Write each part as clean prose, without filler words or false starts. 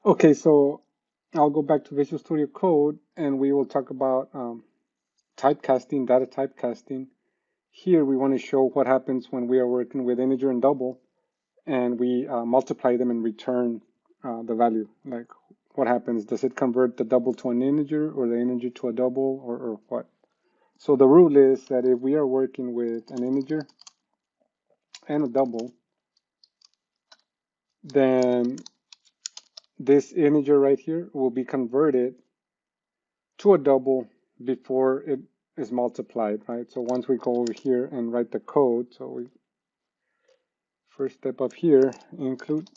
Okay, so I'll go back to Visual Studio Code and we will talk about typecasting, data typecasting. Here we want to show what happens when we are working with integer and double and we multiply them and return the value. Like what happens? Does it convert the double to an integer or the integer to a double or what? So the rule is that if we are working with an integer and a double, then this integer right here will be converted to a double before it is multiplied, right? So once we go over here and write the code, so we first step up here, include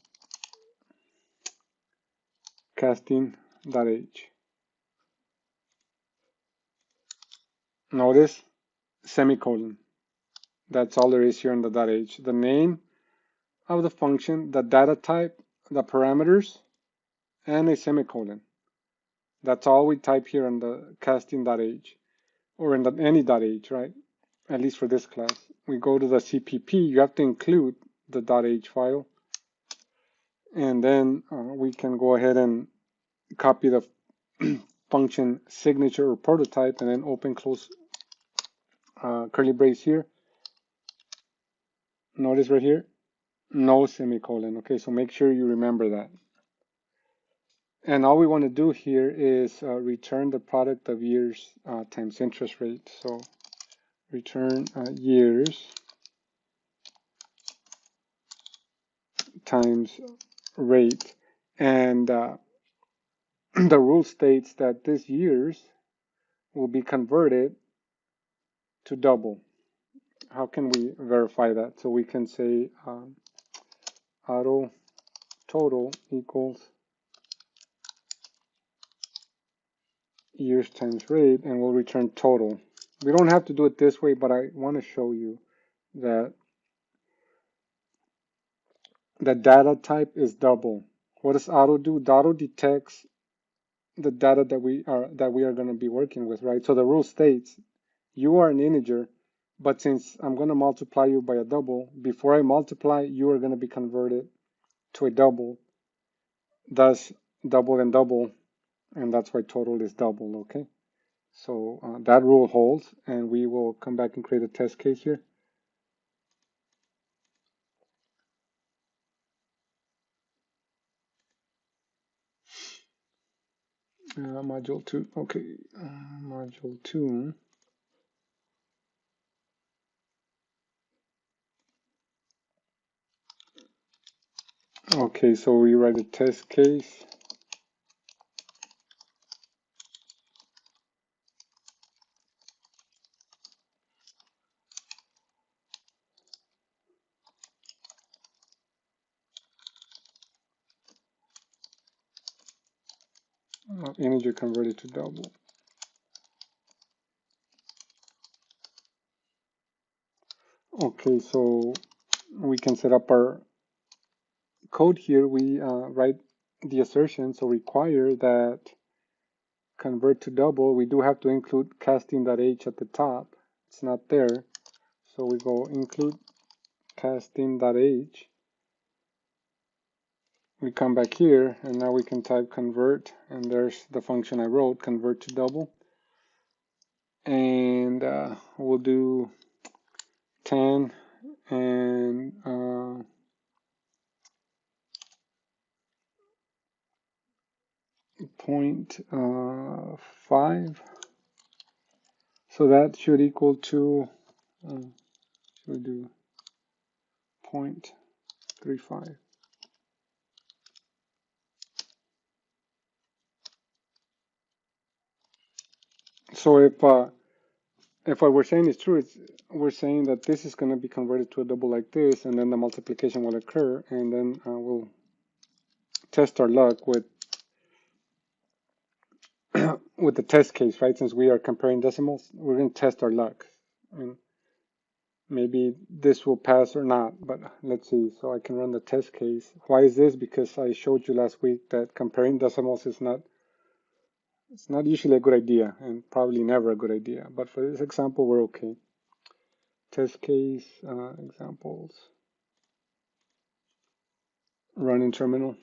casting.h. Notice semicolon. That's all there is here in the .h. The name of the function, the data type, the parameters, and a semicolon. That's all we type here in the casting.h or in the any.h, right? At least for this class. We go to the CPP, you have to include the .h file. And then we can go ahead and copy the function signature or prototype and then open close curly brace here. Notice right here, no semicolon. Okay, so make sure you remember that. And all we want to do here is return the product of years times interest rate. So return years times rate. And the rule states that this years will be converted to double. How can we verify that? So we can say auto total equals years times rate, and we'll return total. We don't have to do it this way, but I want to show you that the data type is double. What does auto do? The auto detects the data that we are going to be working with, right? So the rule states you are an integer, but since I'm going to multiply you by a double, before I multiply, you are going to be converted to a double. Thus, double and double, and that's why total is double, okay? So that rule holds, and we will come back and create a test case here. Module 2, okay, module 2. Okay, so we write a test case. Integer converted to double. Okay, so we can set up our code here. We write the assertion, so require that convert to double. We do have to include casting.h at the top. It's not there, so we go include casting.h. We come back here, and now we can type convert, and there's the function I wrote, convert to double. And we'll do 10 and 0.5. So that should equal to, should we do 0.35. So if what we're saying is true, we're saying that this is going to be converted to a double like this, and then the multiplication will occur, and then we'll test our luck with with the test case, right? Since we are comparing decimals, we're going to test our luck. And maybe this will pass or not, but let's see. So I can run the test case. Why is this? Because I showed you last week that comparing decimals is not usually a good idea, and probably never a good idea. But for this example, we're okay. Test case examples. Run in terminal.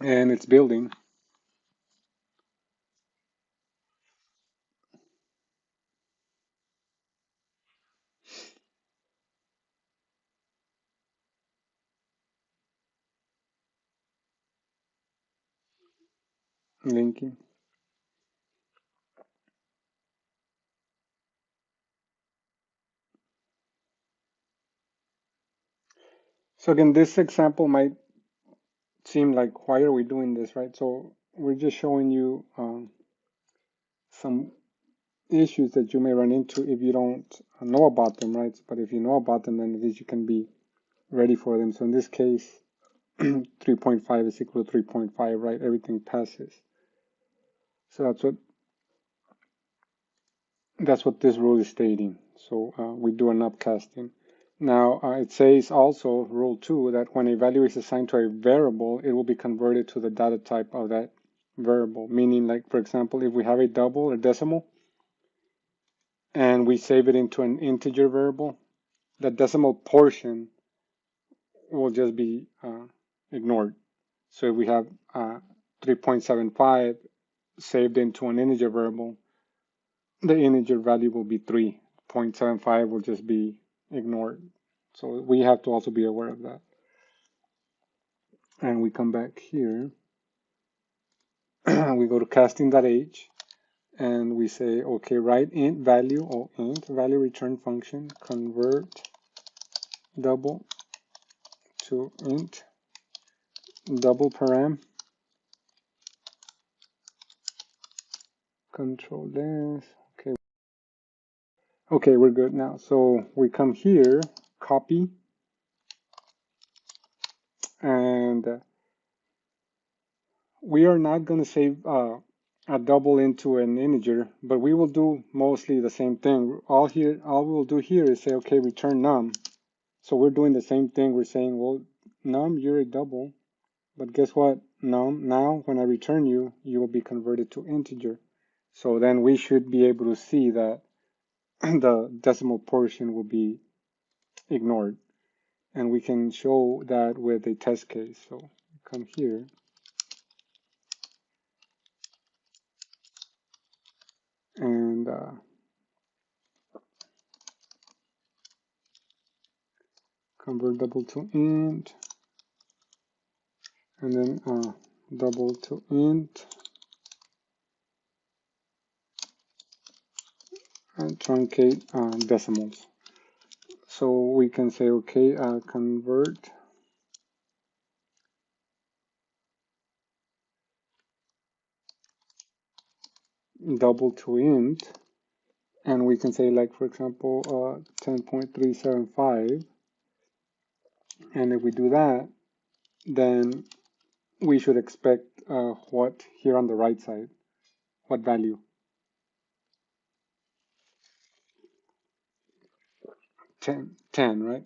and it's building. Linking. So again, this example might seem like, why are we doing this, right? So we're just showing you some issues that you may run into if you don't know about them, right? But if you know about them, then at least you can be ready for them. So in this case, 3.5 is equal to 3.5, right? Everything passes. So that's what this rule is stating. So we do an upcasting. Now it says also, rule 2, that when a value is assigned to a variable, it will be converted to the data type of that variable. Meaning, like, for example, if we have a double or decimal and we save it into an integer variable, the decimal portion will just be ignored. So if we have 3.75 saved into an integer variable, the integer value will be 3. 0.75 will just be ignored. So we have to also be aware of that. And we come back here. We go to casting.h and we say, okay, write int value or int value return function, convert double to int double param, control this. Okay. Okay, we're good now. So we come here, copy, and we are not going to save a double into an integer, but we will do mostly the same thing. All we'll do here is say, okay, return num. So we're doing the same thing. We're saying, well, num, you're a double, but guess what, num, now when I return you, you will be converted to integer. So then we should be able to see that the decimal portion will be ignored. And we can show that with a test case. So come here. And convert double to int, and then double to int, and truncate decimals. So we can say, okay, convert double to int, and we can say, like, for example, 10.375, and if we do that, then we should expect what here on the right side, what value? 10, right?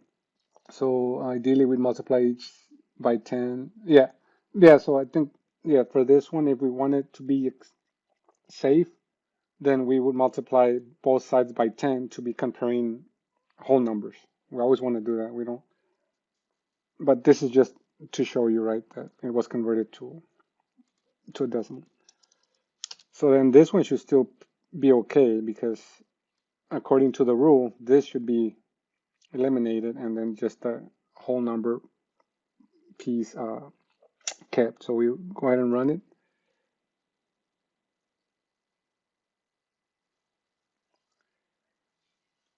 So ideally we'd multiply each by 10. Yeah, so I think, yeah, for this one, if we want it to be safe, then we would multiply both sides by 10 to be comparing whole numbers. We always want to do that. We don't, but this is just to show you, right, that it was converted to a decimal. So then this one should still be okay, because according to the rule, this should be eliminated and then just the whole number piece kept. So we go ahead and run it.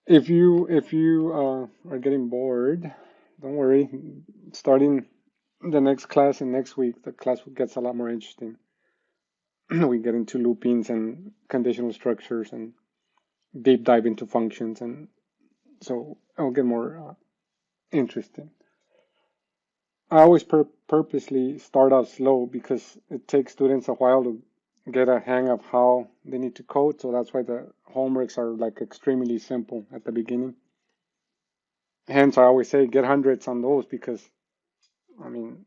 If you are getting bored, don't worry. Starting the next class and next week, the class gets a lot more interesting. We get into loopings and conditional structures and deep dive into functions, and so it'll get more interesting. I always purposely start out slow because it takes students a while to get a hang of how they need to code. So that's why the homeworks are like extremely simple at the beginning. Hence, I always say get hundreds on those because, I mean,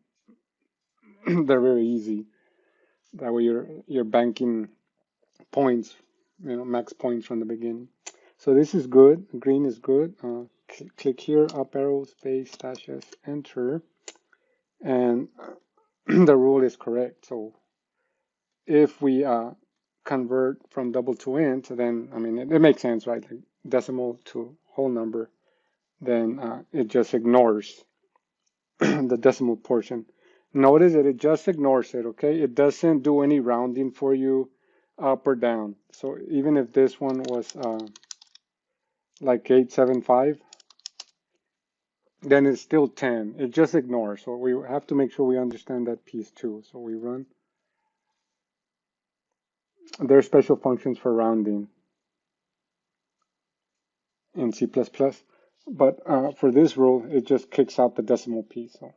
they're very easy. That way you're banking points, max points from the beginning. So this is good. Green is good. Click here, up arrow, space, dash S, enter. And the rule is correct. So if we convert from double to int, then I mean it makes sense, right? Like decimal to whole number, then it just ignores the decimal portion. Notice that it just ignores it, okay? It doesn't do any rounding for you up or down. So even if this one was like 875, then it's still 10. It just ignores. So we have to make sure we understand that piece too. So we run. There are special functions for rounding in C++, but for this rule, it just kicks out the decimal piece. So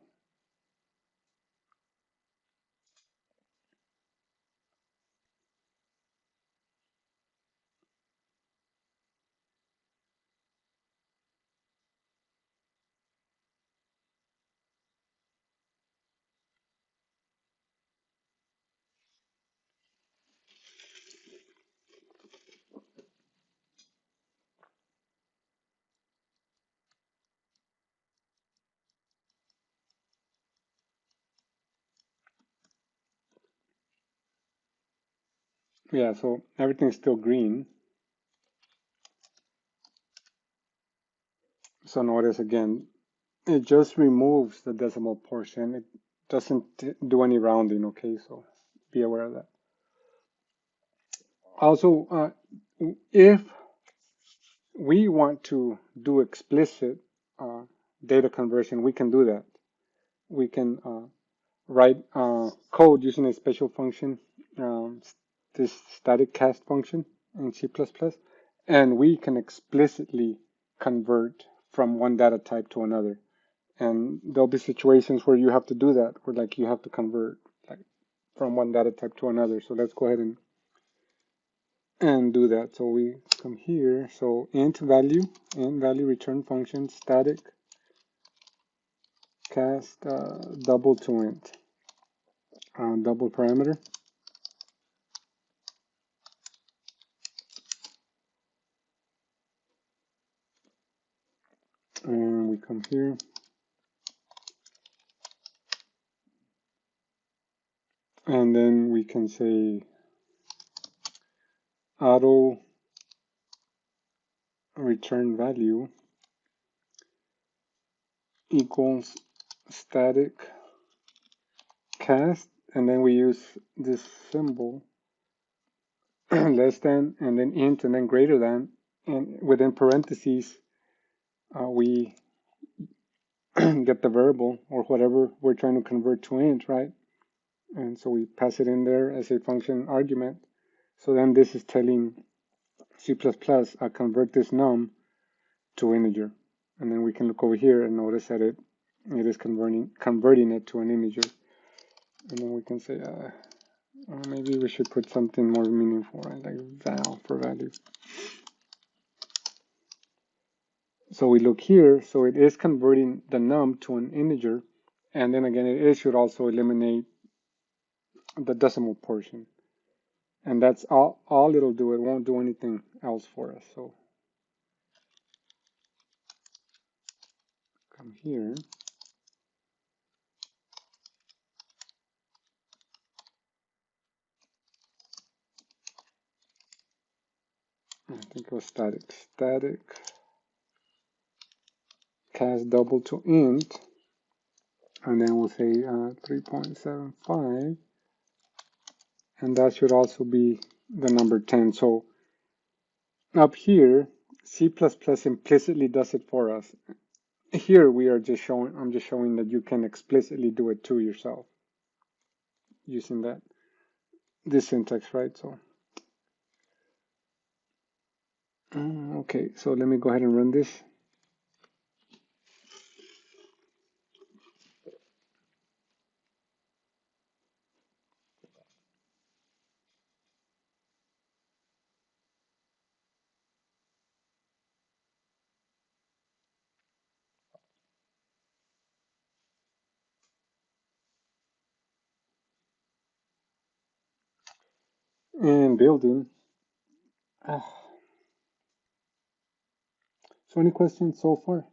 yeah, so everything's still green. So notice again, it just removes the decimal portion. It doesn't do any rounding, okay? So be aware of that. Also, if we want to do explicit data conversion, we can do that. We can write code using a special function, this static cast function in C++, and we can explicitly convert from one data type to another. And there'll be situations where you have to do that, where like you have to convert like from one data type to another. So let's go ahead and do that. So we come here. So int value return function static cast double to int double parameter. And we come here. And then we can say auto return value equals static cast, and then we use this symbol less than, and then int, and then greater than, and within parentheses we get the variable or whatever we're trying to convert to int, right? And so we pass it in there as a function argument. So then this is telling C++ convert this num to integer, and then we can look over here and notice that it is converting it to an integer. And then we can say maybe we should put something more meaningful, right? Like val for value. So we look here, so it is converting the num to an integer, and then again it should also eliminate the decimal portion, and that's all it'll do. It won't do anything else for us. So come here. I think it was static cast double to int, and then we'll say 3.75, and that should also be the number 10. So up here, C++ implicitly does it for us. Here we are just showing, I'm just showing that you can explicitly do it too yourself using this syntax, right? So okay, so let me go ahead and run this. And building. So any questions so far?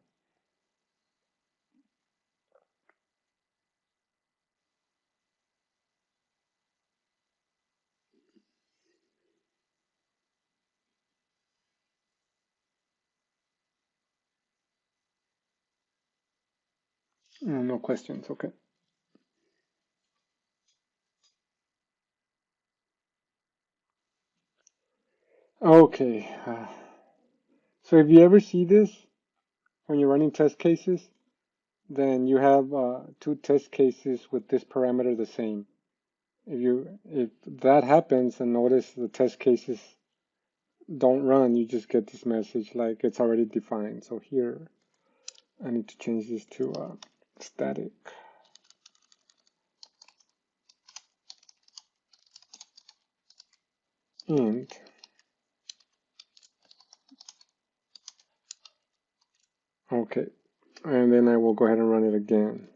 No questions, okay. Okay, so if you ever see this when you're running test cases, then you have two test cases with this parameter the same. If that happens and notice the test cases don't run, you just get this message like it's already defined. So here I need to change this to static int. Okay, and then I will go ahead and run it again.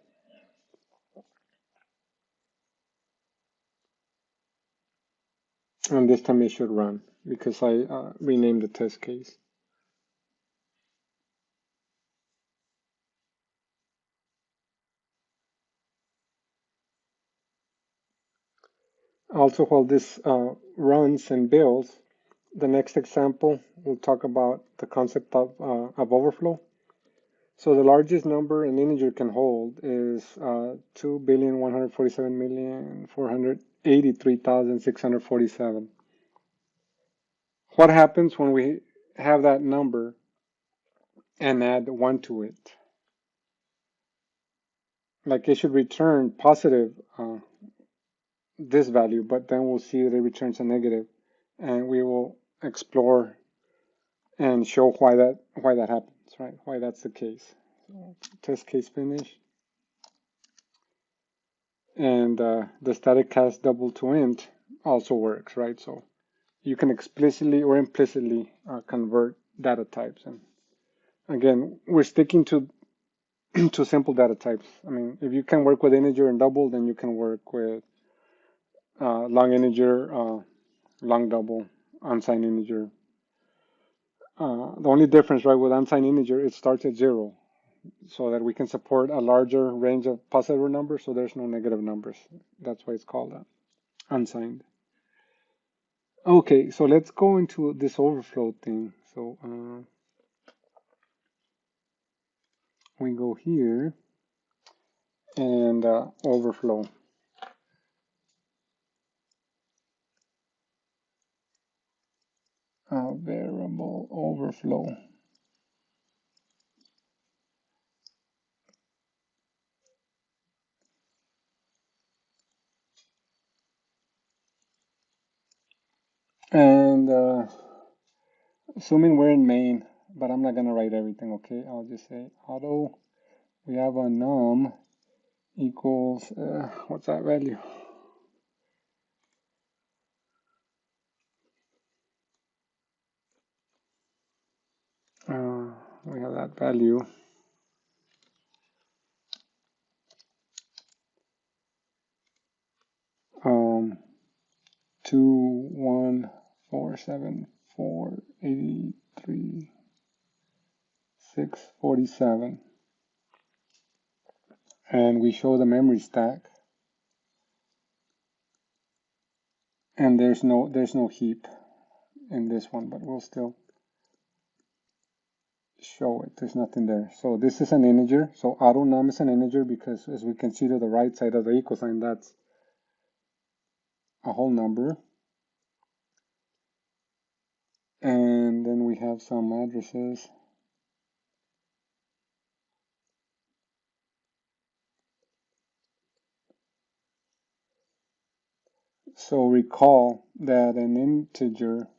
And this time it should run because I renamed the test case. Also, while this runs and builds, the next example, we'll talk about the concept of overflow. So the largest number an integer can hold is 2,147,483,647. What happens when we have that number and add 1 to it? Like it should return positive this value, but then we'll see that it returns a negative, and we will explore and show why that happens, right? Why that's the case. So, test case finish, and the static cast double to int also works, right? So you can explicitly or implicitly convert data types, and again, we're sticking to to simple data types. I mean, if you can work with integer and double, then you can work with long integer, long double, unsigned integer. The only difference, right, with unsigned integer, it starts at 0, so that we can support a larger range of positive numbers, so there's no negative numbers. That's why it's called unsigned. Okay, so let's go into this overflow thing. So we go here and overflow. Variable overflow. And assuming we're in main, but I'm not gonna write everything, okay? I'll just say auto, we have a num equals, what's that value? We have that value. 2147483 647, and we show the memory stack, and there's no heap in this one, but we'll still show it. There's nothing there. So this is an integer. So auto num is an integer because, as we can see to the right side of the equal sign, that's a whole number. And then we have some addresses. So recall that an integer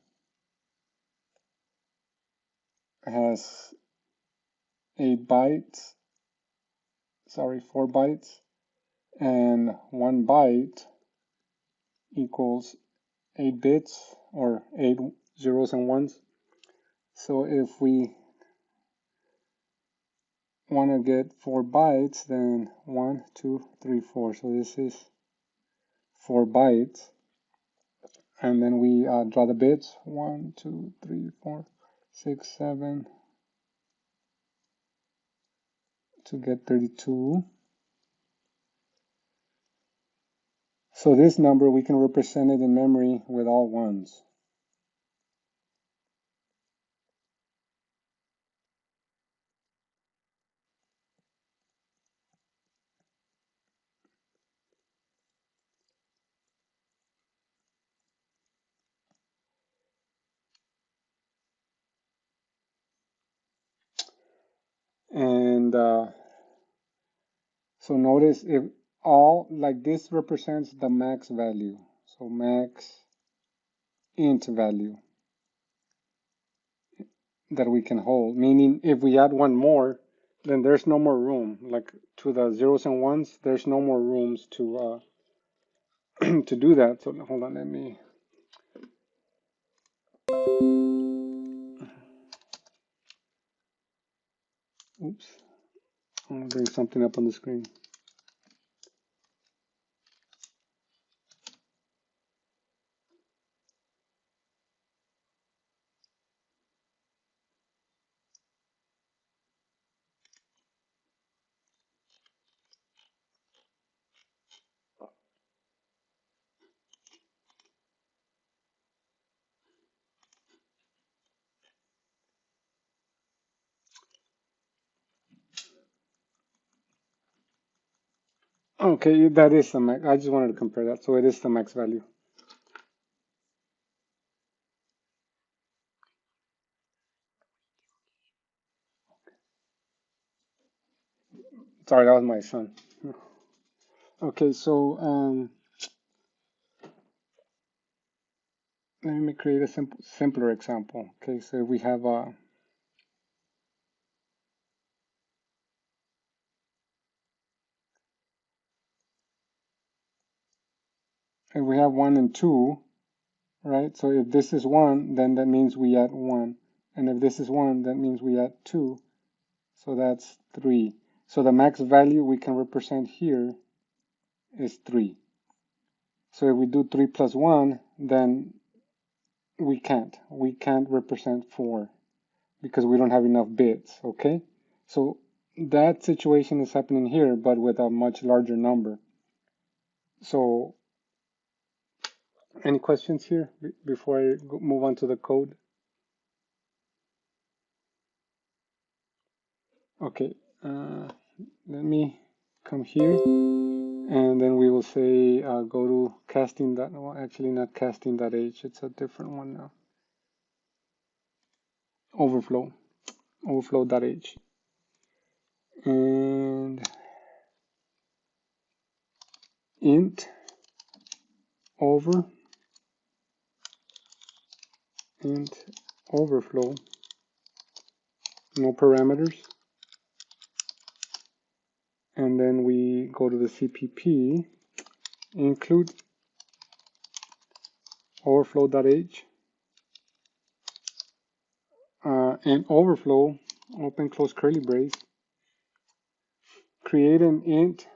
has 4 bytes, and 1 byte equals 8 bits, or 8 zeros and ones. So if we want to get 4 bytes, then 1, 2, 3, 4. So this is 4 bytes. And then we draw the bits, 1, 2, 3, 4, 6, 7, to get 32. So this number, we can represent it in memory with all ones. And so notice if all, like this represents the max value. So max int value that we can hold, meaning if we add one more, then there's no more room. Like to the zeros and ones, there's no more rooms to to do that. So hold on, let me. Oops, I'm gonna bring something up on the screen. Okay, that is the max. I just wanted to compare that. So it is the max value. Sorry, that was my son. Okay, so let me create a simpler example. Okay, so we have if we have 1 and 2, right? So if this is 1, then that means we add 1. And if this is 1, that means we add 2. So that's 3. So the max value we can represent here is 3. So if we do 3 plus 1, then we can't. We can't represent 4 because we don't have enough bits, okay? So that situation is happening here, but with a much larger number. So any questions here before I move on to the code? Okay, let me come here, and then we will say go to casting that. Well, actually not casting.h, it's a different one now. Overflow.h, and int over int overflow, no parameters, and then we go to the CPP, include overflow.h, and overflow, open close curly brace, create an int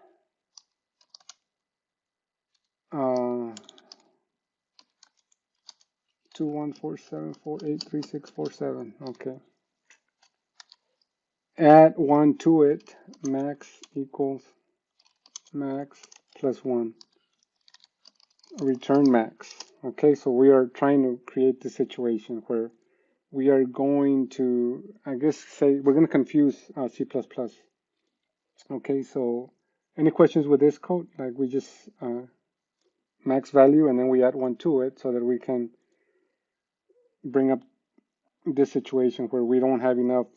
2147483647. Okay. Add 1 to it, max equals max plus 1. Return max. Okay, so we are trying to create the situation where we are going to, I guess, say we're going to confuse C++. Okay, so any questions with this code? Like we just max value and then we add 1 to it so that we can bring up this situation where we don't have enough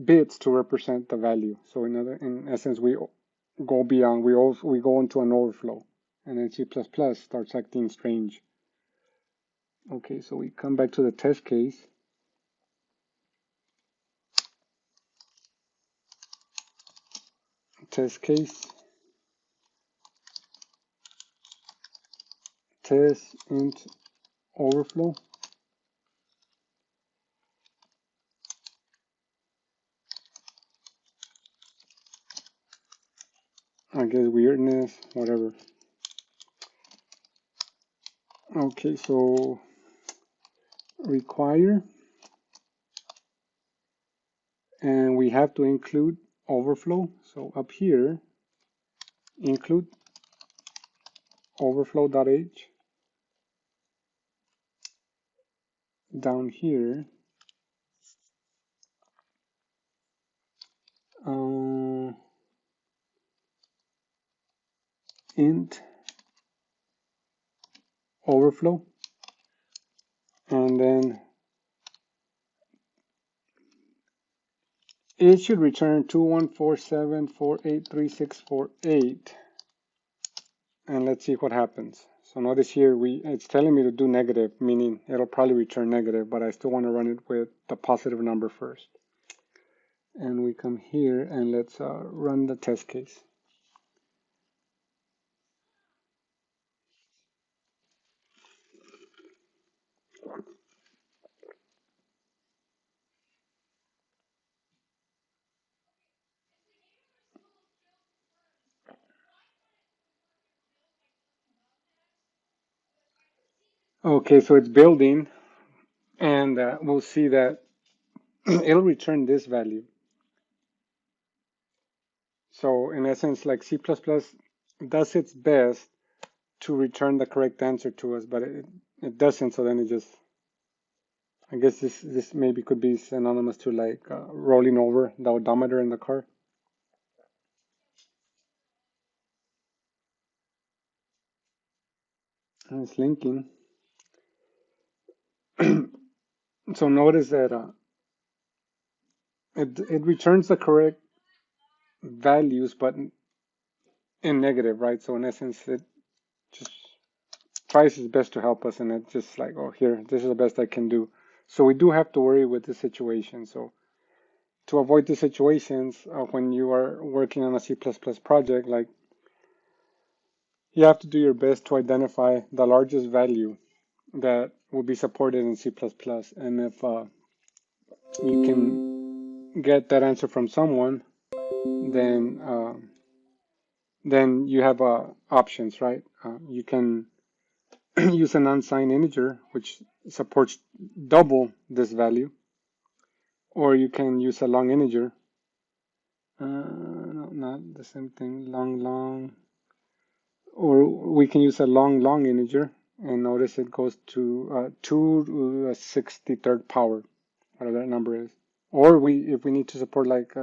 bits to represent the value. So in essence, we go beyond. We go into an overflow, and then C++ starts acting strange. Okay, so we come back to the test case. Test case. Test int overflow. I guess weirdness, whatever. Okay, so require, and we have to include overflow. So up here, include overflow.h. Down here, int overflow, and then it should return 2147483648. And let's see what happens. So notice here it's telling me to do negative, meaning it'll probably return negative, but I still want to run it with the positive number first. And we come here and let's run the test case. Okay, so it's building, and we'll see that it'll return this value. So in essence, like C++ does its best to return the correct answer to us, but it doesn't, so then it just, I guess this maybe could be synonymous to like rolling over the odometer in the car. And it's linking. So notice that it returns the correct values, but in negative, right? So in essence, it just tries its best to help us, and it's just like, oh, here, this is the best I can do. So we do have to worry with the situation. So to avoid the situations when you are working on a C++ project, like you have to do your best to identify the largest value that will be supported in C++. And if you can get that answer from someone, then you have options, right? You can use an unsigned integer, which supports double this value, or you can use a long integer. No, not the same thing. Long, or we can use a long integer, and notice it goes to 2 to the 63rd power, whatever that number is. Or if we need to support like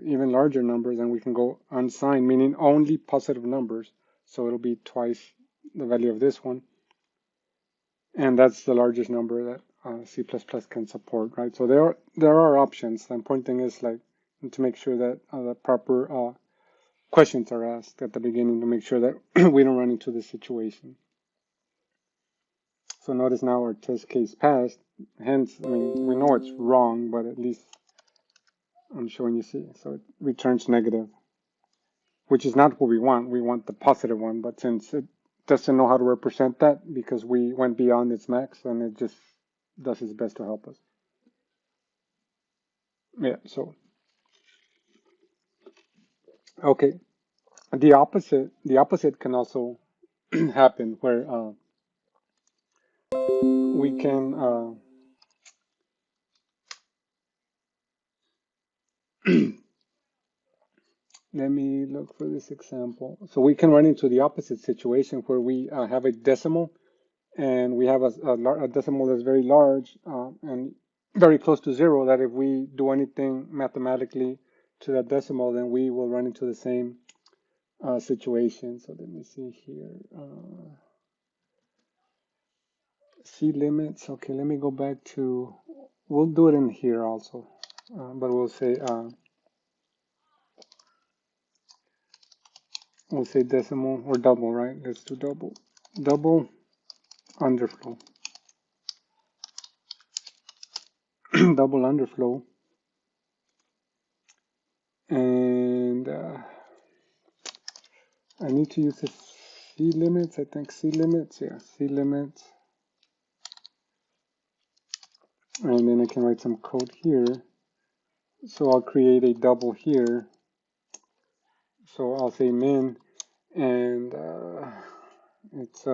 even larger numbers, then we can go unsigned, meaning only positive numbers. So it'll be twice the value of this one. And that's the largest number that C++ can support, right? So there are options. The important thing is like to make sure that the proper questions are asked at the beginning to make sure that we don't run into this situation. So notice now our test case passed. Hence, I mean, we know it's wrong, but at least I'm showing you see. So it returns negative, which is not what we want. We want the positive one, but since it doesn't know how to represent that because we went beyond its max, and it just does its best to help us. Yeah, so okay. The opposite can also happen where we can let me look for this example. So we can run into the opposite situation where we have a decimal, and we have a decimal that's very large and very close to zero, that if we do anything mathematically to that decimal, then we will run into the same situation. So let me see here. C limits. Okay, let me go back to, we'll do it in here also, but we'll say decimal or double, right? Let's do double. Double underflow. Double underflow. And I need to use the C limits. I think C limits. Yeah, C limits. And then I can write some code here. So I'll create a double here. So I'll say min, and it's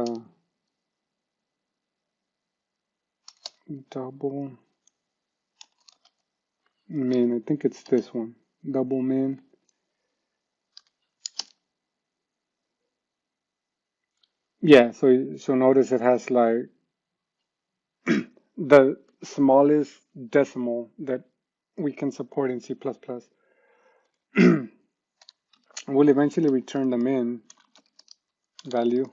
double min. I think it's this one. Double min. Yeah, so notice it has like the smallest decimal that we can support in C++. We'll eventually return the min value,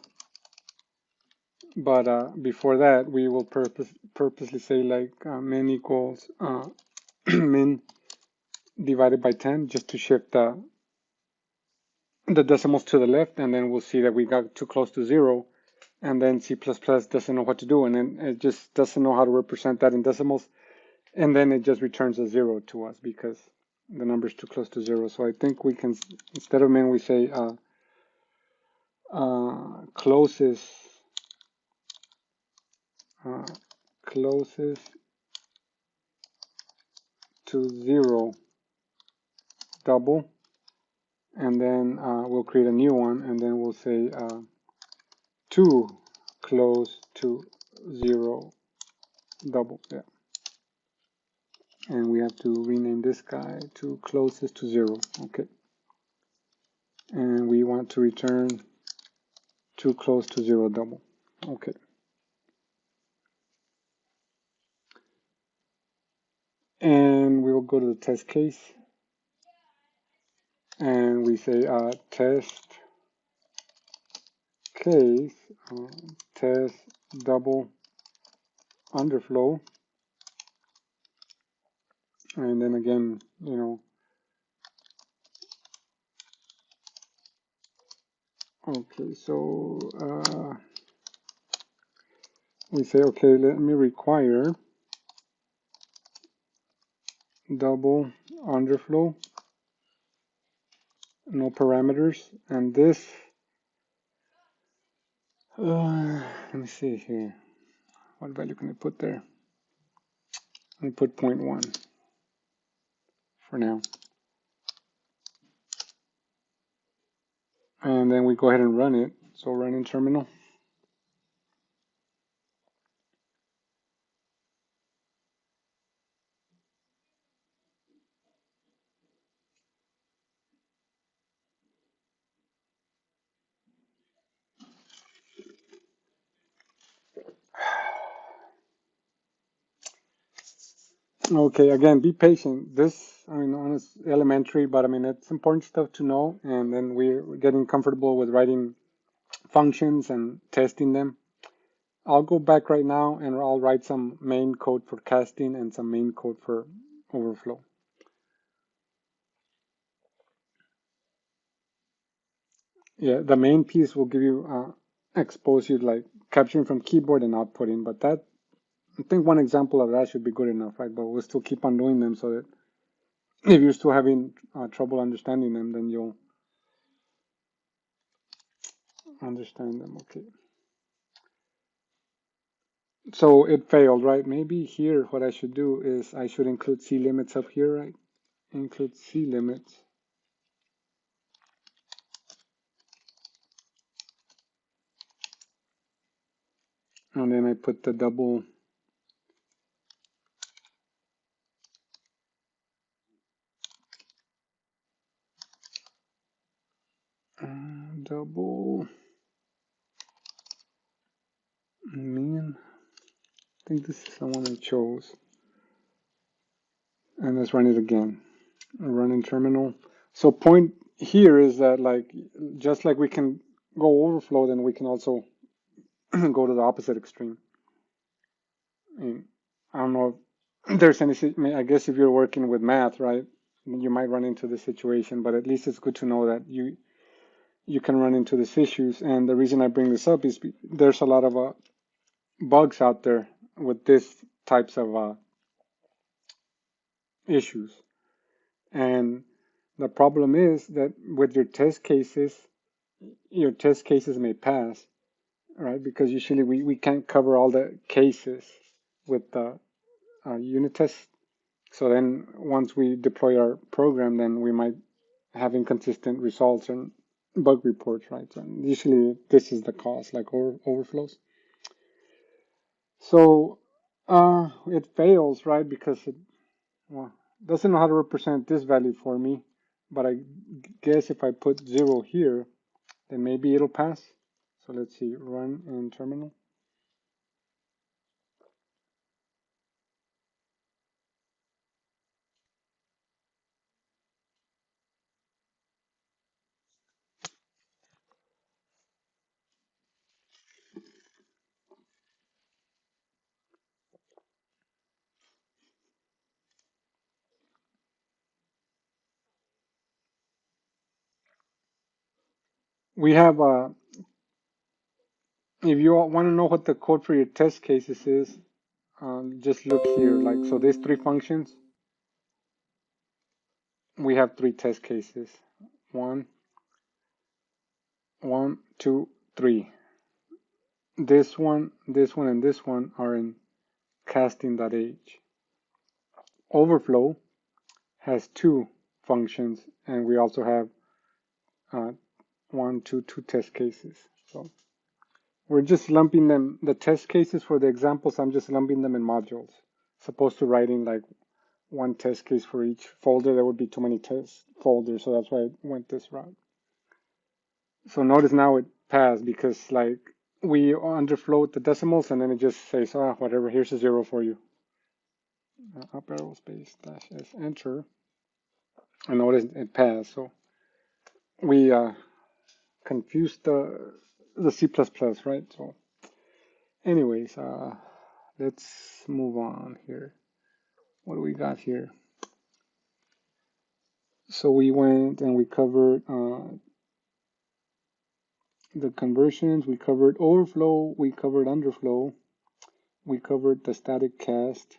but before that we will purposely say like min equals min divided by 10 just to shift the decimals to the left, and then we'll see that we got too close to 0, and then C++ doesn't know what to do, and then it just doesn't know how to represent that in decimals, and then it just returns a 0 to us because the number is too close to 0. So I think we can, instead of min, we say closest closest to 0 double, and then we'll create a new one, and then we'll say too close to 0 double. Yeah, and we have to rename this guy to closest to 0. Okay, and we want to return too close to 0 double. Okay, and we will go to the test case, and we say test case test double underflow, and then again, you know, okay, so we say, okay, let me require double underflow, no parameters, and this, let me see here, what value can I put there? Let me put 0.1 for now. And then we go ahead and run it. So run in terminal. Okay, again, be patient. This, I mean, it's elementary, but I mean, it's important stuff to know. And then we're getting comfortable with writing functions and testing them. I'll go back right now and I'll write some main code for casting and some main code for overflow. Yeah, the main piece will give you, expose you like capturing from keyboard and outputting, but that, I think one example of that should be good enough, right? But we'll still keep on doing them so that if you're still having trouble understanding them, then you'll understand them. Okay. So it failed, right? Maybe here what I should do is I should include C limits up here, right? Include C limits. And then I put the double min. I think this is the one I chose. And let's run it again. Run in terminal. So point here is that like, just like we can go overflow, then we can also go to the opposite extreme. And I don't know if there's any, I guess if you're working with math, right, you might run into this situation, but at least it's good to know that you can run into these issues. And the reason I bring this up is there's a lot of bugs out there with these types of issues. And the problem is that with your test cases may pass, right? Because usually we can't cover all the cases with the unit test. So then once we deploy our program, then we might have inconsistent results and bug reports, right? And usually this is the cause, like overflows. So it fails, right? Because it doesn't know how to represent this value for me. But I guess if I put 0 here, then maybe it'll pass. So let's see, run in terminal. We have, if you want to know what the code for your test cases is, just look here. Like, so there's three functions. We have three test cases. One, 2, 3. This one, and this one are in casting.h. Overflow has two functions, and we also have two test cases. So we're just lumping them, the test cases for the examples, I'm just lumping them in modules. Supposed to write in like one test case for each folder. There would be too many test folders, so that's why I went this route. So notice now it passed because like we underflow the decimals and then it just says, whatever, here's a 0 for you. Up arrow space dash s enter. And notice it passed. So we confused the C++, right? So anyways, let's move on here. What do we got here? So we went and we covered the conversions, we covered overflow, we covered underflow, we covered the static cast,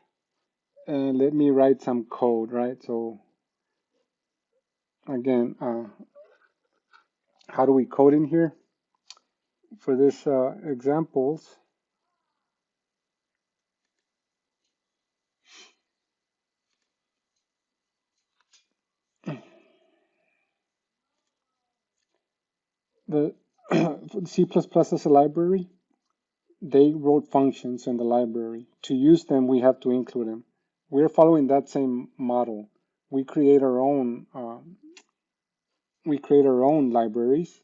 and let me write some code, right? So again, how do we code in here? For this examples, the C++ as a library, they wrote functions in the library. To use them, we have to include them. We're following that same model. We create our own libraries,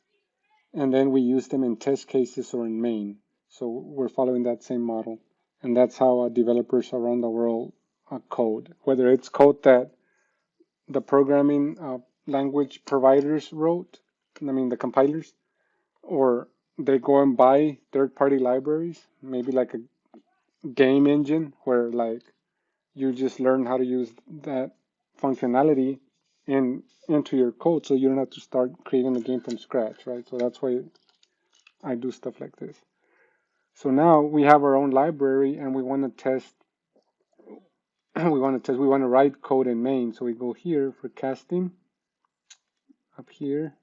and then we use them in test cases or in main. So we're following that same model, and that's how developers around the world code. Whether it's code that the programming language providers wrote, I mean the compilers, or they go and buy third-party libraries, maybe like a game engine where like you just learn how to use that functionality into your code, so you don't have to start creating the game from scratch, right? So that's why I do stuff like this. So now we have our own library and we want to test we want to write code in main. So we go here for casting, up here,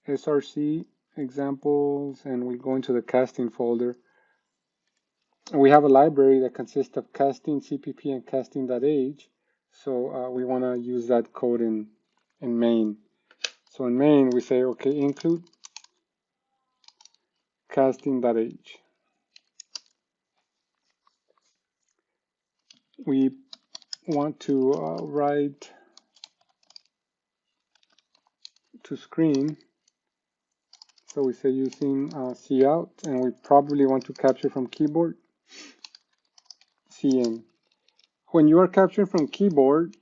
src examples, and we go into the casting folder. We have a library that consists of casting, CPP, and casting.h. So we want to use that code in main. So in main, we say, okay, include casting.h. We want to write to screen. So we say using cout, and we probably want to capture from keyboard, cin. When you are capturing from keyboard,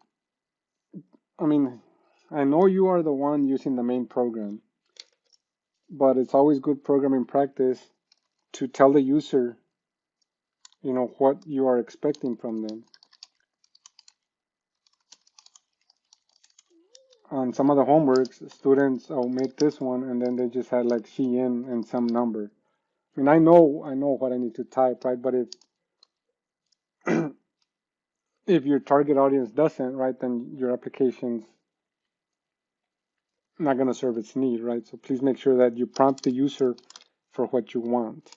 I mean, I know you are the one using the main program, but it's always good programming practice to tell the user, what you are expecting from them. On some of the homeworks, students omit this one, and then they just had like cin and some number. I mean, I know what I need to type, right? But if your target audience doesn't, right, then your application's not going to serve its need, right? So please make sure that you prompt the user for what you want.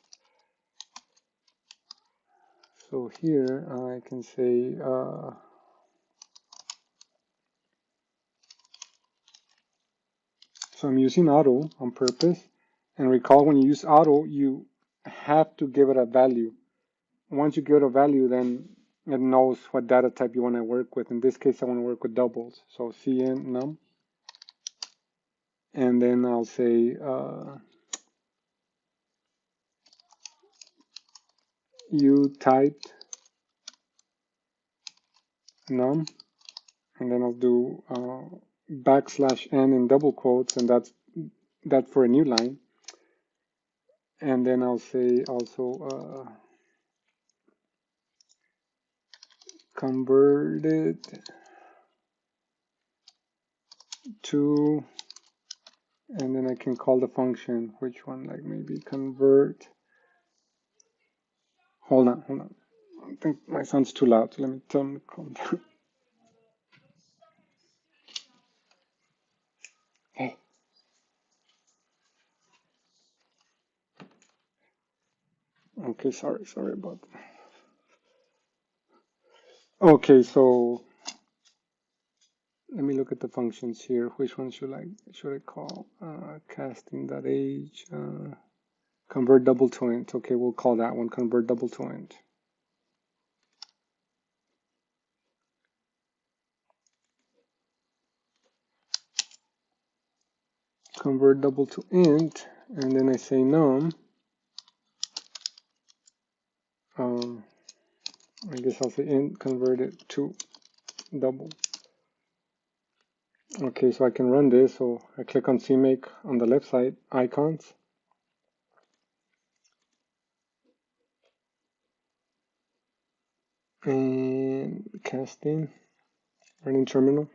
So here I can say so I'm using auto on purpose, and recall when you use auto, you have to give it a value. Once you give it a value, then it knows what data type you want to work with. In this case, I want to work with doubles. So cin num, and then I'll say you typed num, and then I'll do \n in double quotes, and that's that for a new line. And then I'll say also converted to And then I can call the function, which one, like maybe convert. Hold on. I think my sound's too loud, so let me tell him to calm down. Hey. Okay, sorry about that. Okay, so let me look at the functions here. Which one should I call? Casting.age, convert double to int. Okay, we'll call that one convert double to int. Convert double to int, and then I say num. I guess I'll say int convert it to double. Okay, so I can run this. So I click on CMake on the left side, icons. And casting, running terminal.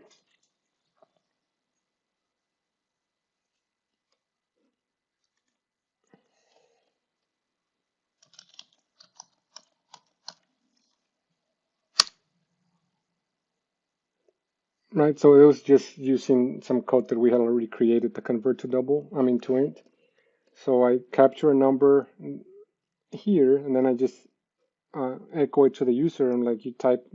Right, so it was just using some code that we had already created to convert to to int. So I capture a number here, and then I just echo it to the user, and like you type,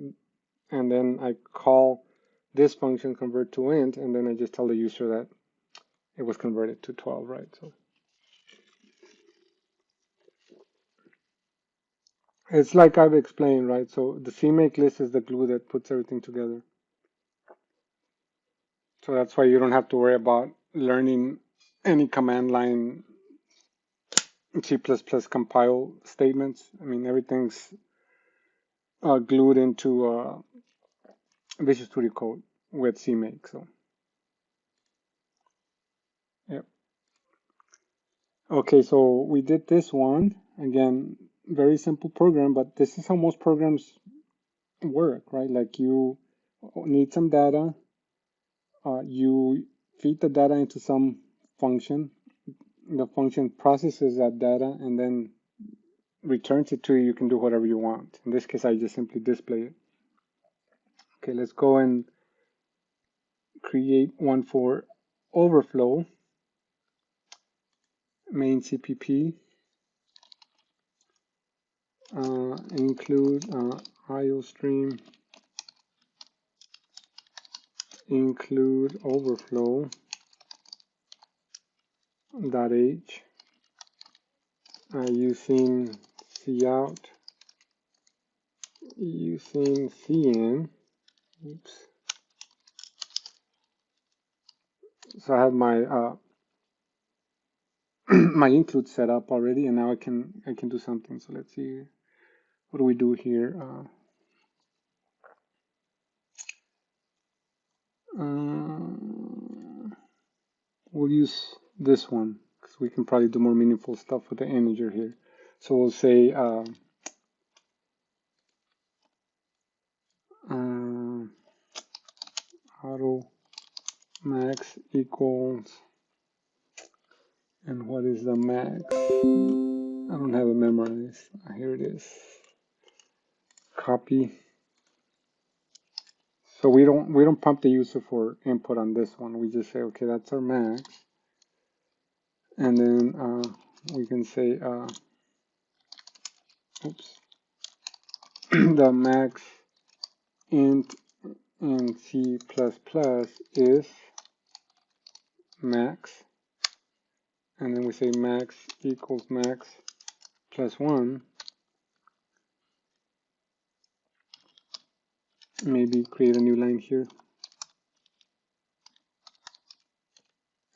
and then I call this function convert to int, and then I just tell the user that it was converted to 12, right? So it's like I've explained, right? So the CMake list is the glue that puts everything together. So that's why you don't have to worry about learning any command line C++ compile statements. I mean, everything's glued into Visual Studio Code with CMake. So, yeah. Okay, so we did this one. Again, very simple program, but this is how most programs work, right? Like you need some data, you feed the data into some function, the function processes that data and then returns it to you. You can do whatever you want. In this case, I just simply display it. Okay, let's go and create one for Overflow, main.cpp, include IOStream, include overflow .h, using cout, using cin. Oops. So I have my my include set up already, and now I can do something. So let's see, what do we do here? We'll use this one because we can probably do more meaningful stuff with the integer here. So we'll say auto max equals, and what is the max? I don't have it memorized. Here it is. Copy. So we don't prompt the user for input on this one. We just say, okay, that's our max, and then we can say, oops, the max int in C++ is max, and then we say max equals max plus 1. Maybe create a new line here,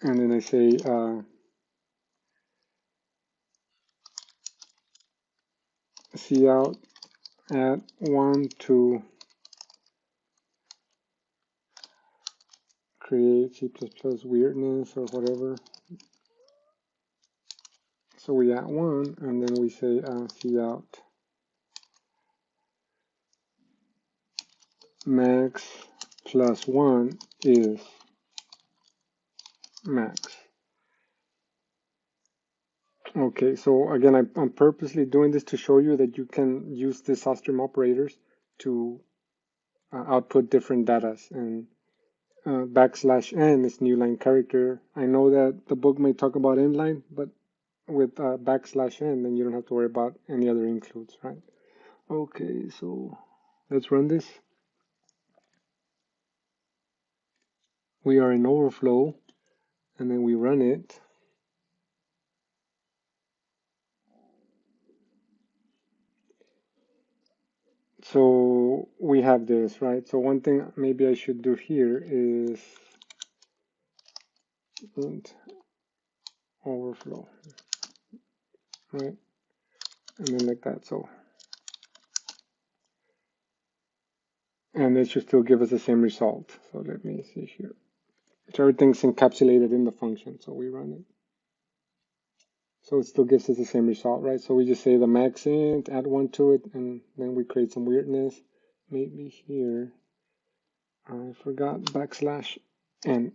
and then I say cout at 1 to create C++ weirdness or whatever. So we add 1, and then we say cout max plus 1 is max. Okay, so again, I'm purposely doing this to show you that you can use the substring operators to output different datas. And \n is new line character. I know that the book may talk about inline, but with \n, then you don't have to worry about any other includes, right? Okay, so let's run this. We are in Overflow, and then we run it. So we have this, right? So one thing maybe I should do here is int overflow, right? And then like that, so. And it should still give us the same result. So let me see here. So everything's encapsulated in the function, so we run it. So it still gives us the same result, right? So we just say the max int, add 1 to it, and then we create some weirdness. Maybe here, I forgot \n.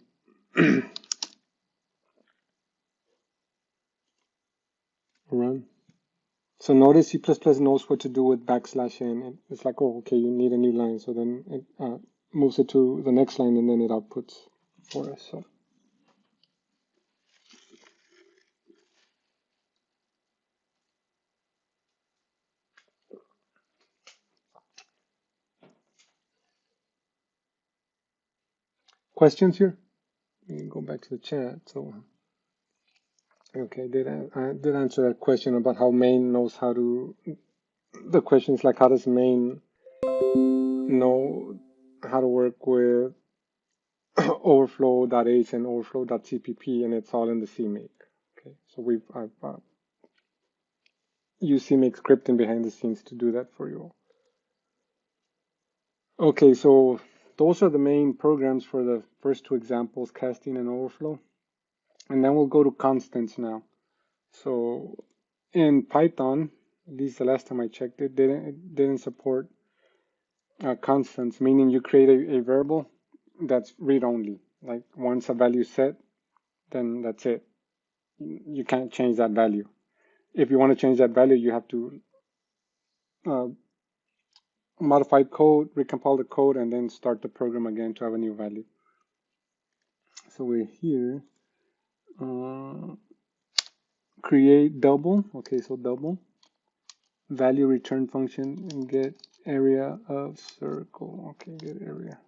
Run. So notice C++ knows what to do with \n. It's like, oh, okay, you need a new line. So then it moves it to the next line, and then it outputs for us. So. Questions here? We can go back to the chat. So, okay, I did answer that question about how main knows how to. The question is like, how does main know how to work with overflow.h and overflow.cpp, and it's all in the CMake. Okay, so I've used CMake scripting behind the scenes to do that for you all. Okay, so those are the main programs for the first two examples, casting and overflow. And then we'll go to constants now. So in Python, at least the last time I checked it, didn't support constants, meaning you create a variable that's read-only. Like once a value is set, then that's it. You can't change that value. If you want to change that value, you have to modify code, recompile the code, and then start the program again to have a new value. So we're here. Create double. Okay, so double. Value return function and get area of circle. Okay, get area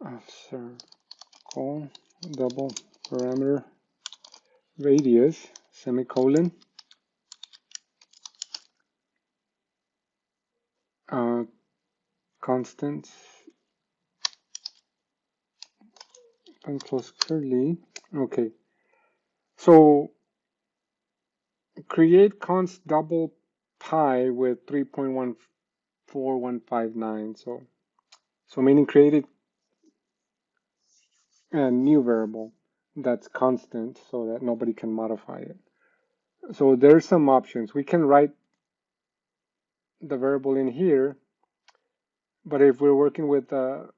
of circle. Double parameter radius semicolon. Constants and close curly. Okay, so create const double pi with 3.14159. So meaning create a new variable that's constant so that nobody can modify it. So there's some options. We can write the variable in here, but if we're working with a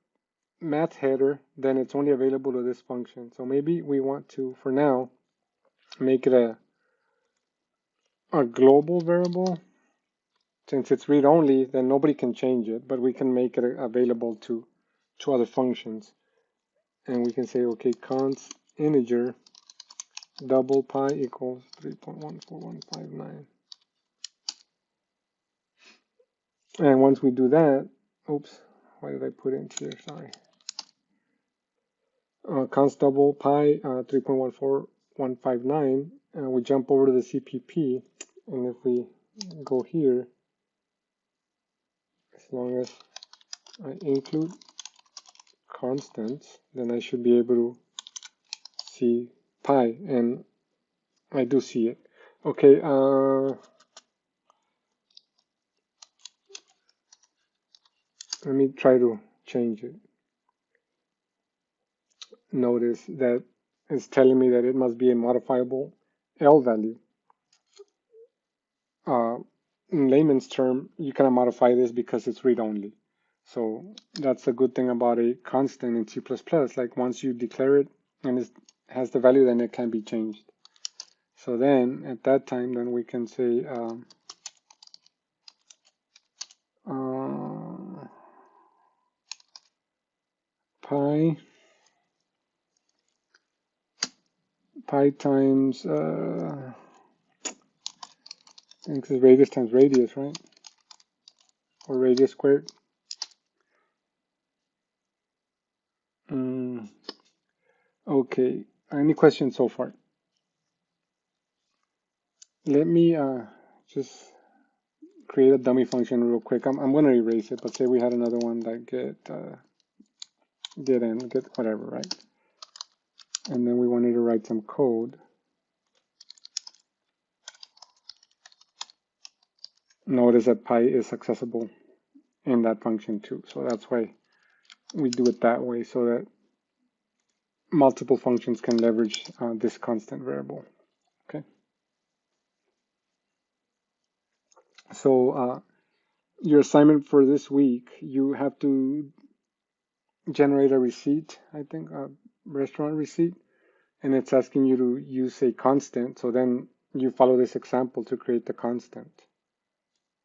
math header, then it's only available to this function. So maybe we want to, for now, make it a global variable. Since it's read-only, then nobody can change it, but we can make it available to other functions. And we can say, okay, const integer double pi equals 3.14159. And once we do that, oops, why did I put it here? Sorry. Const double pi 3.14159, and we jump over to the CPP, and if we go here, as long as I include constants, then I should be able to see pi, and I do see it. Okay, let me try to change it. Notice that it's telling me that it must be a modifiable L value. In layman's term, you cannot modify this because it's read-only. So that's a good thing about a constant in C++. Like once you declare it and it has the value, then it can be changed. So then at that time, then we can say pi times I think this is radius times radius, right? Or radius squared. Okay, any questions so far? Let me just create a dummy function real quick. I'm going to erase it, but say we had another one that get whatever, right? And then we wanted to write some code. Notice that pi is accessible in that function too. So that's why we do it that way, so that multiple functions can leverage this constant variable. Okay. So your assignment for this week, you have to generate a receipt, I think, a restaurant receipt, and it's asking you to use a constant. So then you follow this example to create the constant.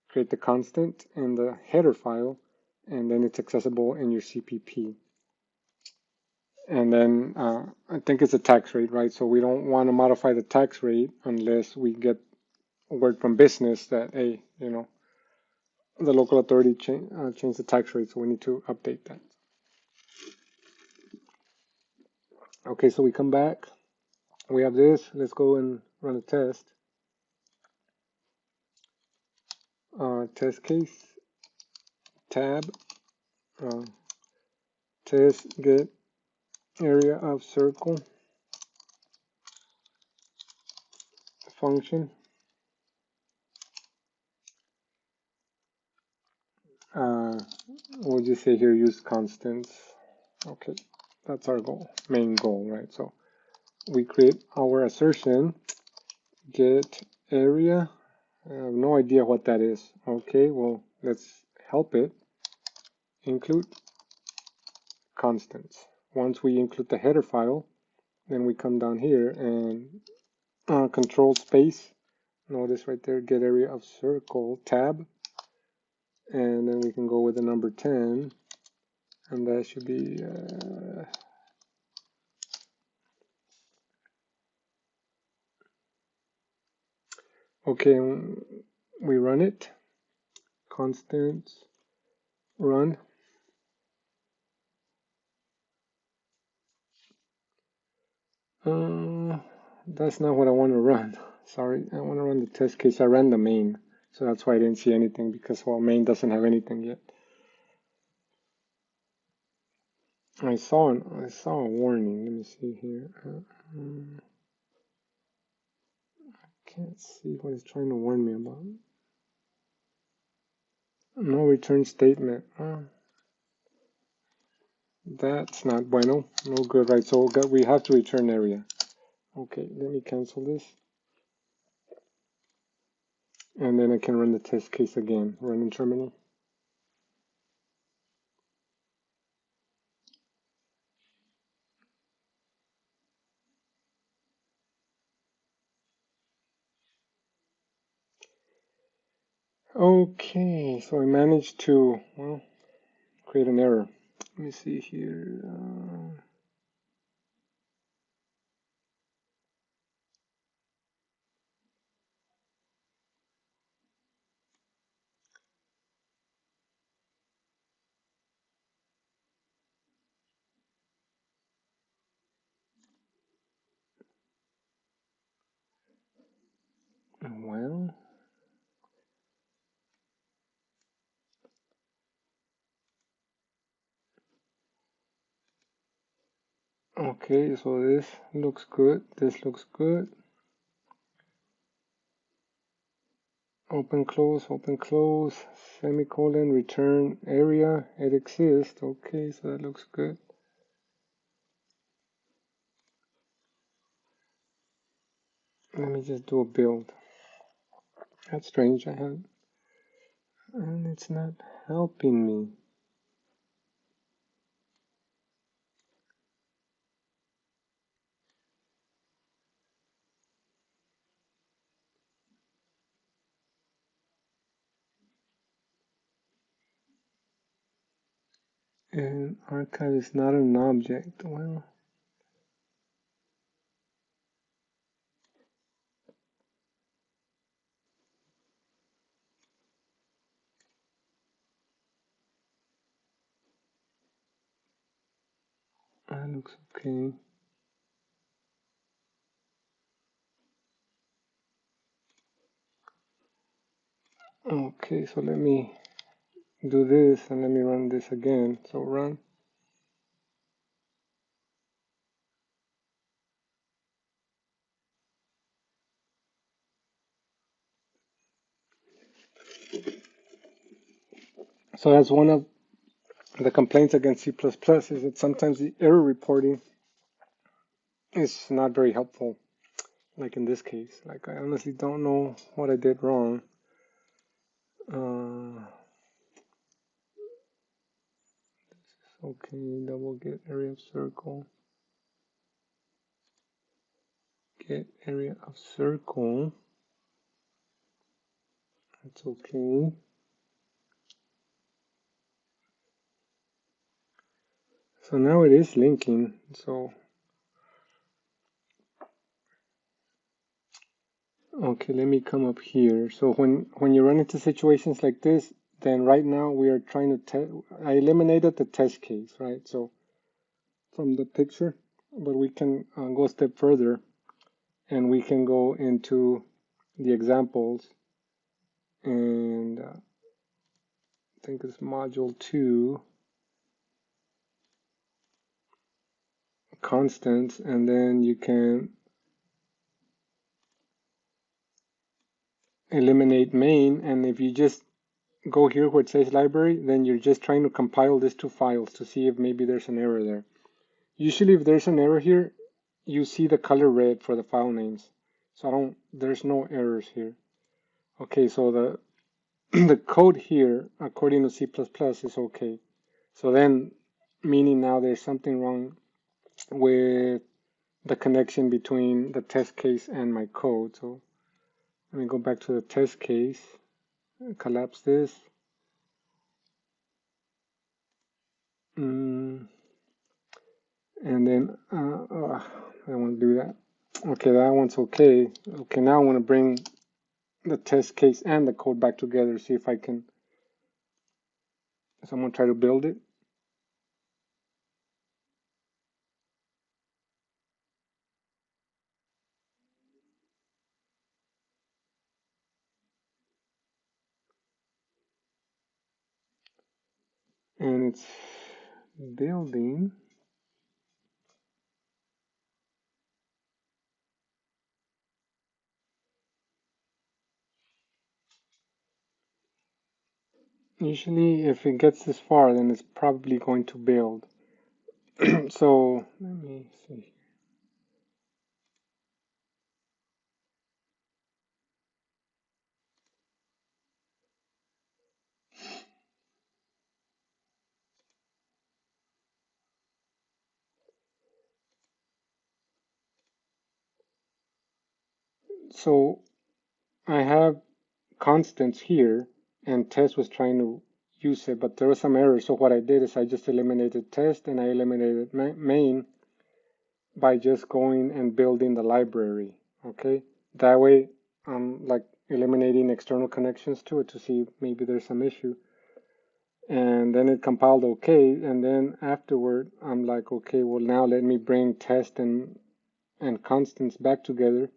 Create the constant in the header file, and then it's accessible in your CPP. And then I think it's a tax rate, right? So we don't want to modify the tax rate unless we get a word from business that, hey, you know, the local authority changed the tax rate, so we need to update that. Okay, so we come back. We have this. Let's go and run a test. Test case, tab, test get area of circle function. We'll just say here use constants. Okay, that's our goal, main goal, right? So we create our assertion, get area. I have no idea what that is. Okay, well, let's help it. Include constants. Once we include the header file, then we come down here and control space. Notice right there, get area of circle, tab. And then we can go with the number 10. And that should be okay. We run it. Constants run. That's not what I want to run. Sorry, I want to run the test case. I ran the main, so that's why I didn't see anything, because, well, main doesn't have anything yet. I saw a warning. Let me see here. I can't see what it's trying to warn me about. No return statement. That's not bueno. No good, right? So we have to return area. Okay, let me cancel this. And then I can run the test case again. Run in terminal. Okay, so I managed to, well, create an error. Let me see here. Well, okay, so this looks good. This looks good. Open, close, semicolon, return area. It exists. Okay, so that looks good. Let me just do a build. That's strange. And it's not helping me. And archive is not an object. Well, that looks okay. Okay, so let me do this and let me run this again. So run. So that's one of the complaints against C++ is that sometimes the error reporting is not very helpful. Like in this case, like I honestly don't know what I did wrong. Okay, double get area of circle. Get area of circle. That's okay. So now it is linking. So okay, let me come up here. So when you run into situations like this, then right now we are trying to test. I eliminated the test case, right? So from the picture, but we can go a step further, and we can go into the examples, and I think it's module 2, constants, and then you can eliminate main, and if you just go here where it says library, then you're just trying to compile these two files to see if maybe there's an error there. Usually if there's an error here, you see the color red for the file names. So there's no errors here. Okay, so the the code here, according to C++, is okay. So then, meaning now there's something wrong with the connection between the test case and my code. So let me go back to the test case, collapse this. And then I don't want to do that. Okay, that one's okay. Okay, now I want to bring the test case and the code back together, see if I can, someone try to build it. And it's building. Usually if it gets this far, then it's probably going to build. So let me see. So I have constants here, and test was trying to use it, but there was some error. So what I did is I just eliminated test and I eliminated main by just going and building the library. Okay, that way I'm like eliminating external connections to it to see if maybe there's some issue. And then it compiled okay, and then afterward I'm like, okay, well now let me bring test and constants back together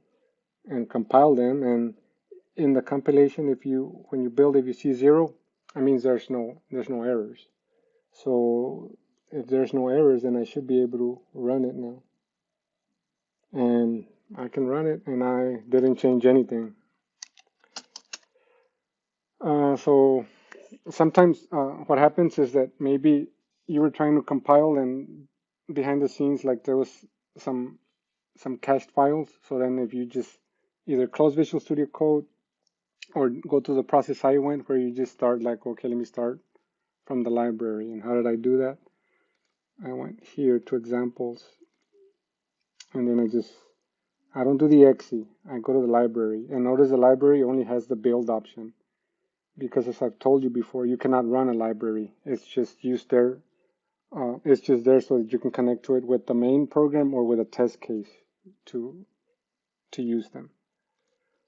and compile them. And in the compilation, when you build, if you see 0, that means there's no errors. So if there's no errors, then I should be able to run it now. And I can run it, and I didn't change anything. So sometimes what happens is that maybe you were trying to compile, and behind the scenes, like there was some cached files. So then if you just either close Visual Studio Code or go to the process I went, where you just start like, okay, let me start from the library. And how did I do that? I went here to examples, and then I don't do the exe. I go to the library, and notice the library only has the build option, because as I've told you before, you cannot run a library. It's just used there It's just there so that you can connect to it with the main program or with a test case to use them.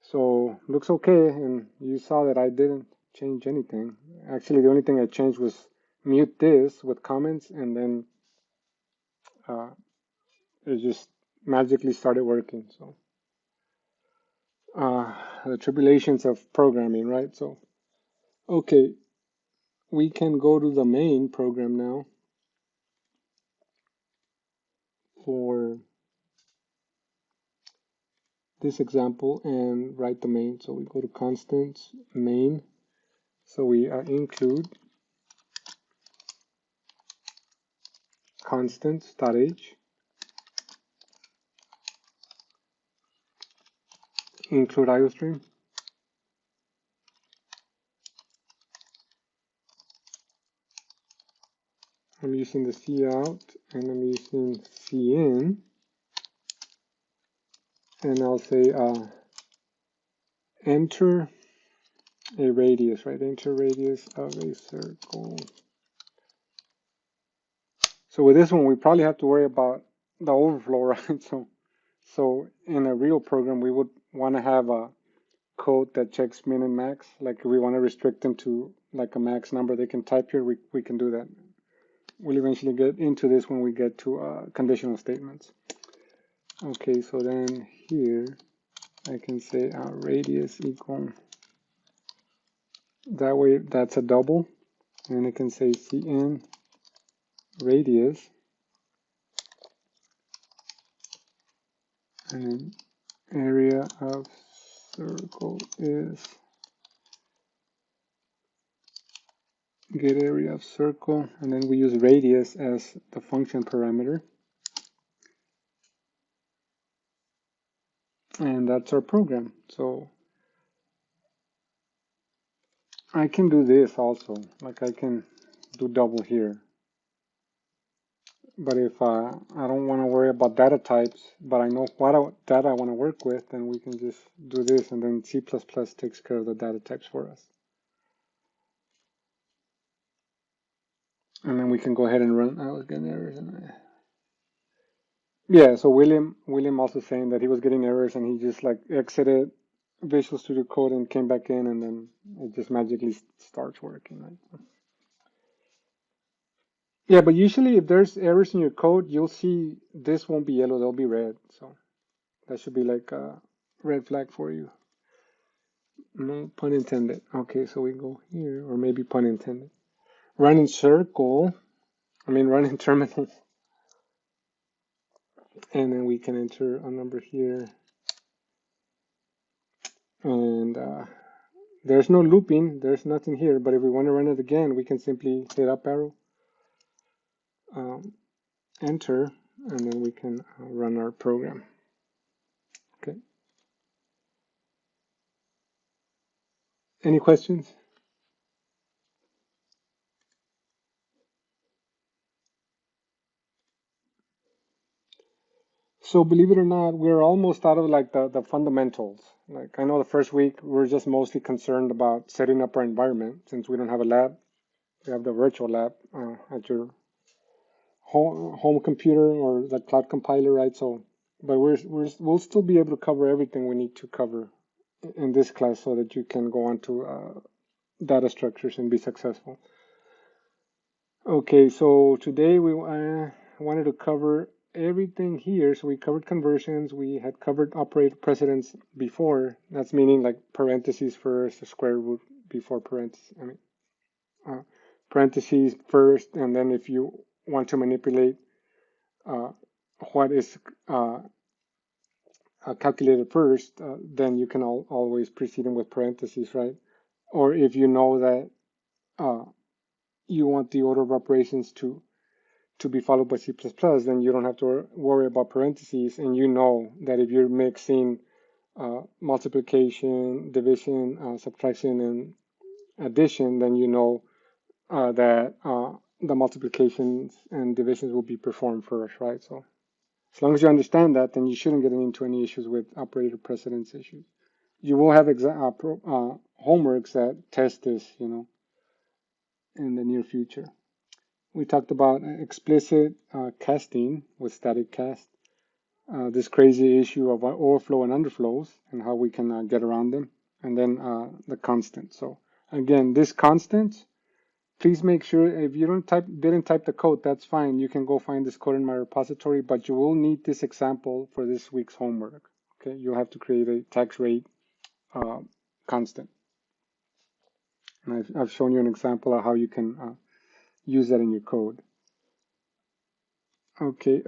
So looks okay, and you saw that I didn't change anything. Actually, the only thing I changed was mute this with comments, and then it just magically started working. So the tribulations of programming, right? So okay, we can go to the main program now for this example and write the main. So we go to constants, main. So we include constants.h, include iostream. I'm using the cout and I'm using cin, and I'll say enter a radius, right? Enter radius of a circle. So with this one, we probably have to worry about the overflow, right? So in a real program, we would want to have a code that checks min and max. Like if we want to restrict them to like a max number they can type here, we can do that. We'll eventually get into this when we get to conditional statements. Okay, so then here I can say radius equal, that way that's a double, and I can say cn radius, and then area of circle is get area of circle, and then we use radius as the function parameter, and that's our program. So I can do this also, like I can do double here. But if I don't want to worry about data types, but I know what data I want to work with, then we can just do this, and then C++ takes care of the data types for us. And then we can go ahead and run. I was getting errors. Yeah, so William also saying that he was getting errors, and he just like exited Visual Studio Code and came back in, and then it just magically starts working, right? Yeah, but usually if there's errors in your code, you'll see this won't be yellow, they'll be red. So that should be like a red flag for you. No pun intended. Okay, so we go here, or maybe pun intended. Run in circle, run in terminal. And then we can enter a number here. And there's no looping, there's nothing here, but if we want to run it again, we can simply hit up arrow, enter, and then we can run our program. Okay. Any questions? So believe it or not, we're almost out of like the fundamentals. Like I know the first week we're just mostly concerned about setting up our environment since we don't have a lab. We have the virtual lab at your home computer or the cloud compiler, right? So, but we'll still be able to cover everything we need to cover in this class so that you can go on to data structures and be successful. Okay, so today we wanted to cover everything here. So we covered conversions. We had covered operator precedence before. That's meaning like parentheses first, square root before parentheses. Parentheses first, and then if you want to manipulate what is calculated first, then you can always precede them with parentheses, right? Or if you know that you want the order of operations to be followed by C++, then you don't have to worry about parentheses, and you know that if you're mixing multiplication, division, subtraction, and addition, then you know that the multiplications and divisions will be performed first, right? So as long as you understand that, then you shouldn't get into any issues with operator precedence issues. You will have homeworks that test this, in the near future. We talked about explicit casting with static cast, this crazy issue of overflow and underflows and how we can get around them, and then the constant. So again, this constant, please make sure if you didn't type the code, that's fine. You can go find this code in my repository, but you will need this example for this week's homework. Okay, you'll have to create a tax rate constant. And I've shown you an example of how you can use that in your code. Okay,